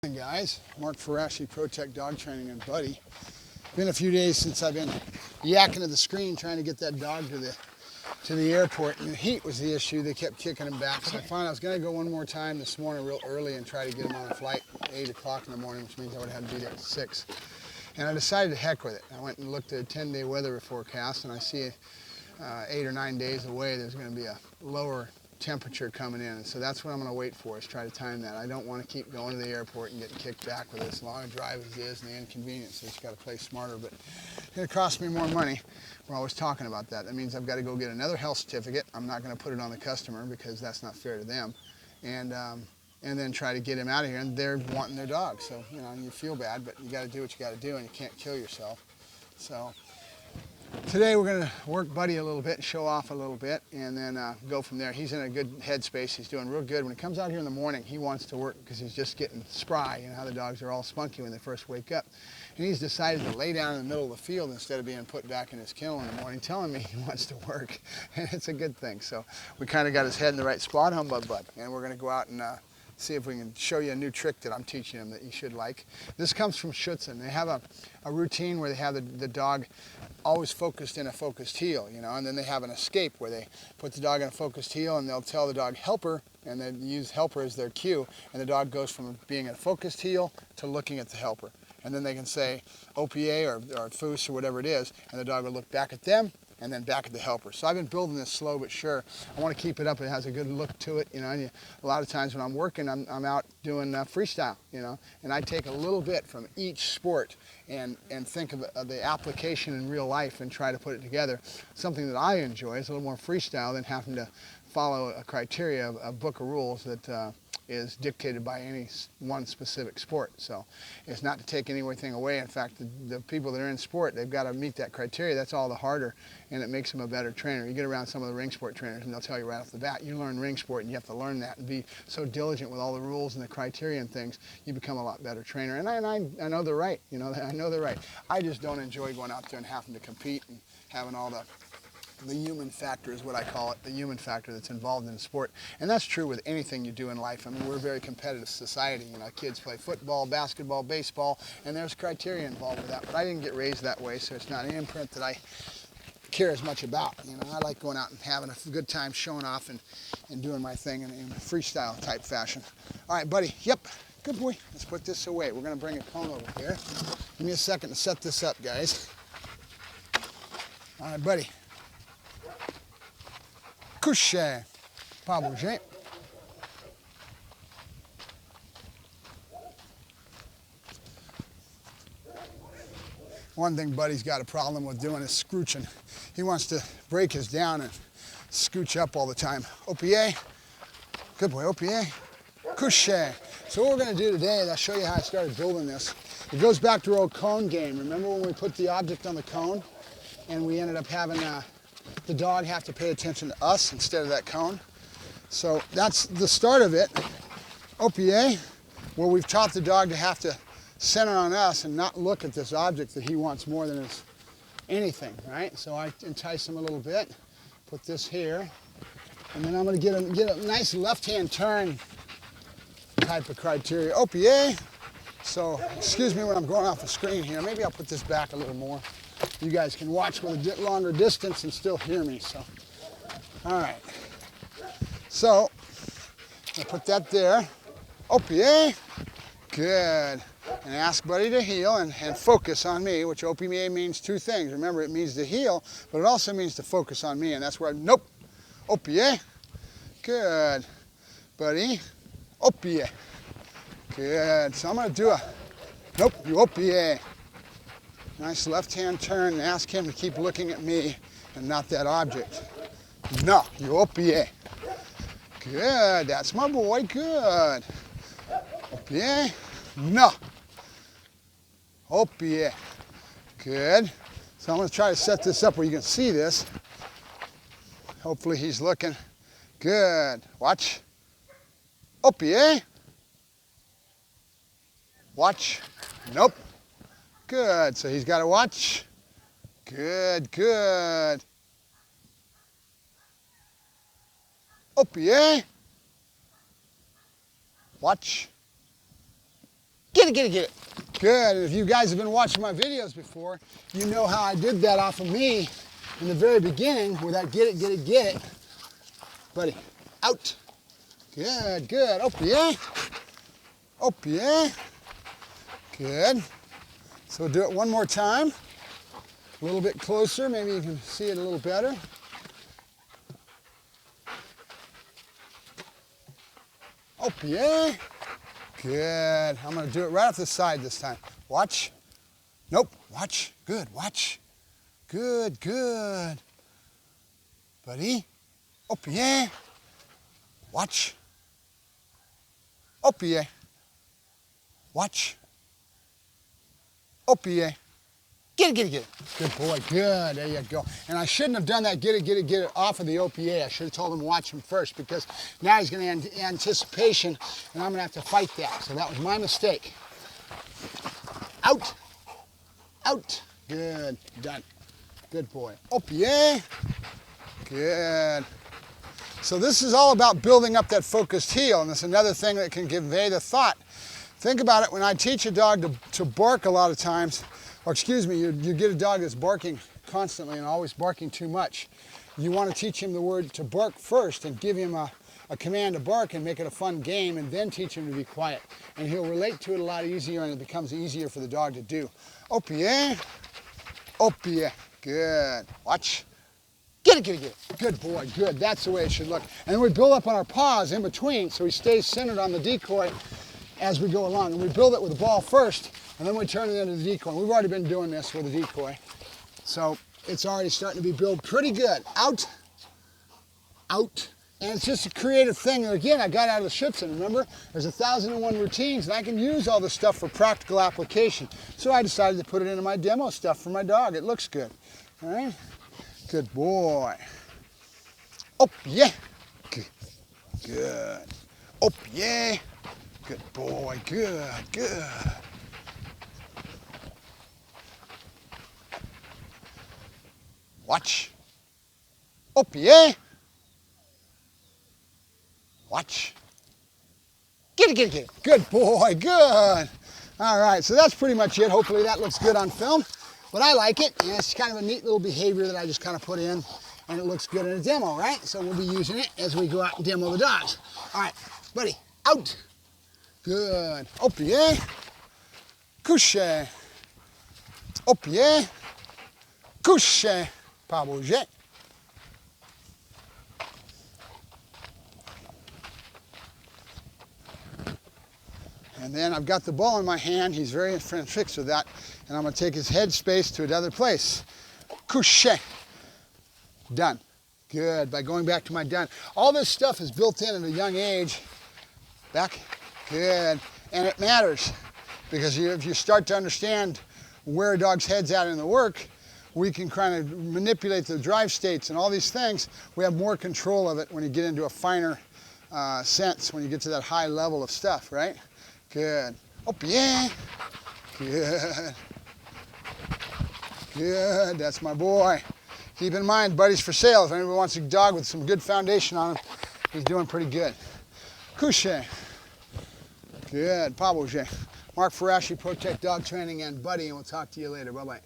Hey guys, Mark Ferrasci, ProTech Dog Training and Buddy. Been a few days since I've been yakking at the screen trying to get that dog to the airport, and the heat was the issue. They kept kicking him back, so I finally I was going to go one more time this morning real early and try to get him on a flight at 8 o'clock in the morning, which means I would have had to be there at 6. And I decided to heck with it. I went and looked at a 10-day weather forecast, and I see 8 or 9 days away there's going to be a lower temperature coming in, and so that's what I'm going to wait for, is try to time that. I don't want to keep going to the airport and getting kicked back with as long a drive as it is and the inconvenience. So just got to play smarter, but it's going to cost me more money. We're always talking about that. That means I've got to go get another health certificate. I'm not going to put it on the customer because that's not fair to them, and then try to get him out of here, and they're wanting their dog. So you feel bad, but you got to do what you got to do, and you can't kill yourself. So today we're going to work Buddy a little bit, show off a little bit, and then go from there. He's in a good headspace. He's doing real good. When he comes out here in the morning, he wants to work because he's just getting spry. You know how the dogs are all spunky when they first wake up. And he's decided to lay down in the middle of the field instead of being put back in his kennel in the morning, telling me he wants to work. And it's a good thing. So we kind of got his head in the right spot, humbug bud. And we're going to go out and see if we can show you a new trick that I'm teaching him that you should like. This comes from Schutzen. They have a routine where they have the dog always focused in a focused heel, and then they have an escape where they put the dog in a focused heel and they'll tell the dog helper, and then use helper as their cue, and the dog goes from being a focused heel to looking at the helper. And then they can say OPA or foos or whatever it is, and the dog will look back at them and then back at the helper. So I've been building this slow but sure. I want to keep it up. It has a good look to it. And a lot of times when I'm working, I'm out doing freestyle, and I take a little bit from each sport and think of the application in real life and try to put it together. Something that I enjoy is a little more freestyle than having to follow a criteria, a book of rules that is dictated by any one specific sport. So it's not to take anything away. In fact, the people that are in sport, they've got to meet that criteria. That's all the harder, and it makes them a better trainer. You get around some of the ring sport trainers and they'll tell you right off the bat, you learn ring sport and you have to learn that and be so diligent with all the rules and the criteria and things, you become a lot better trainer. And I know they're right, I know they're right. I just don't enjoy going out there and having to compete and having all the human factor is what I call it, the human factor that's involved in sport. And that's true with anything you do in life. I mean, we're a very competitive society. Kids play football, basketball, baseball, and there's criteria involved with that. But I didn't get raised that way, so it's not an imprint that I care as much about. I like going out and having a good time, showing off and doing my thing in a freestyle type fashion. All right, buddy. Yep. Good boy. Let's put this away. We're going to bring a cone over here. Give me a second to set this up, guys. All right, buddy. Couché, pas bouger. One thing Buddy's got a problem with doing is scooching. He wants to break his down and scooch up all the time. OPA, good boy, OPA, couché. So what we're gonna do today is I'll show you how I started building this. It goes back to our old cone game. Remember when we put the object on the cone and we ended up having the dog have to pay attention to us instead of that cone? So that's the start of it. OPA, where we've taught the dog to have to center on us and not look at this object that he wants more than anything, right? So I entice him a little bit, put this here, and then I'm gonna get a nice left-hand turn type of criteria. OPA, so excuse me when I'm going off the screen here. Maybe I'll put this back a little more. You guys can watch with a longer distance and still hear me, so. All right. So, I'll put that there. OPA, good. And ask Buddy to heel and focus on me, which OPA means two things. Remember, it means to heel, but it also means to focus on me, and that's where nope. OPA, good. Buddy, OPA, good. So I'm gonna do nope, you OPA. Nice left-hand turn and ask him to keep looking at me and not that object. No, you OPA. Good, that's my boy, good. OPA, no. OPA, good. So I'm gonna try to set this up where you can see this. Hopefully he's looking. Good, watch. OPA. Watch, nope. Good, so he's got to watch. Good, good. OPA. Watch. it. Good, and if you guys have been watching my videos before, you know how I did that off of me in the very beginning with that get it. Buddy, out. Good, good, up, yeah. Up, yeah. Good. So we'll do it one more time. A little bit closer, maybe you can see it a little better. Up, yeah. Good. I'm going to do it right off the side this time. Watch. Nope. Watch. Good. Watch. Good. Good. Buddy. Up, yeah. Watch. Up, yeah. Watch. Up, yeah. Get it. Good boy, good, there you go. And I shouldn't have done that get it off of the OPA. I should have told him to watch him first because now he's gonna anticipation and I'm gonna have to fight that. So that was my mistake. Out, out, good, done. Good boy, OPA, good. So this is all about building up that focused heel, and that's another thing that can convey the thought. Think about it, when I teach a dog to bark a lot of times, or excuse me, you get a dog that's barking constantly and always barking too much. You want to teach him the word to bark first and give him a command to bark and make it a fun game and then teach him to be quiet. And he'll relate to it a lot easier and it becomes easier for the dog to do. Opie, opie, good. Watch. Get it. Good boy, good. That's the way it should look. And then we build up on our paws in between so he stays centered on the decoy as we go along. And we build it with the ball first, and then we turn it into the decoy. We've already been doing this with the decoy. So it's already starting to be built pretty good. Out, out. And it's just a creative thing. And again, I got out of the Schützen, remember? There's 1,001 routines, and I can use all this stuff for practical application. So I decided to put it into my demo stuff for my dog. It looks good, all right? Good boy. Up, yeah. Good. Up, yeah. Good boy, good. Watch. Up, yeah. Watch. Get it. Good boy, good. All right, so that's pretty much it. Hopefully that looks good on film. But I like it, and it's kind of a neat little behavior that I just kind of put in, and it looks good in a demo, right? So we'll be using it as we go out and demo the dogs. All right, buddy, out. Good. Up, yeah. Couché. Up, yeah. Couché. Pas bouger. And then I've got the ball in my hand. He's very fixed with that. And I'm going to take his head space to another place. Couché. Done. Good. By going back to my done. All this stuff is built in at a young age. Back. Good. And it matters. Because if you start to understand where a dog's head's at in the work, we can kind of manipulate the drive states and all these things. We have more control of it when you get into a finer sense, when you get to that high level of stuff, right? Good. Up, yeah. Good. Good. That's my boy. Keep in mind, Buddy's for sale. If anybody wants a dog with some good foundation on him, he's doing pretty good. Couché. Good. Pas bouger. Mark Ferrasci, Protect Dog Training, and Buddy, and we'll talk to you later. Bye-bye.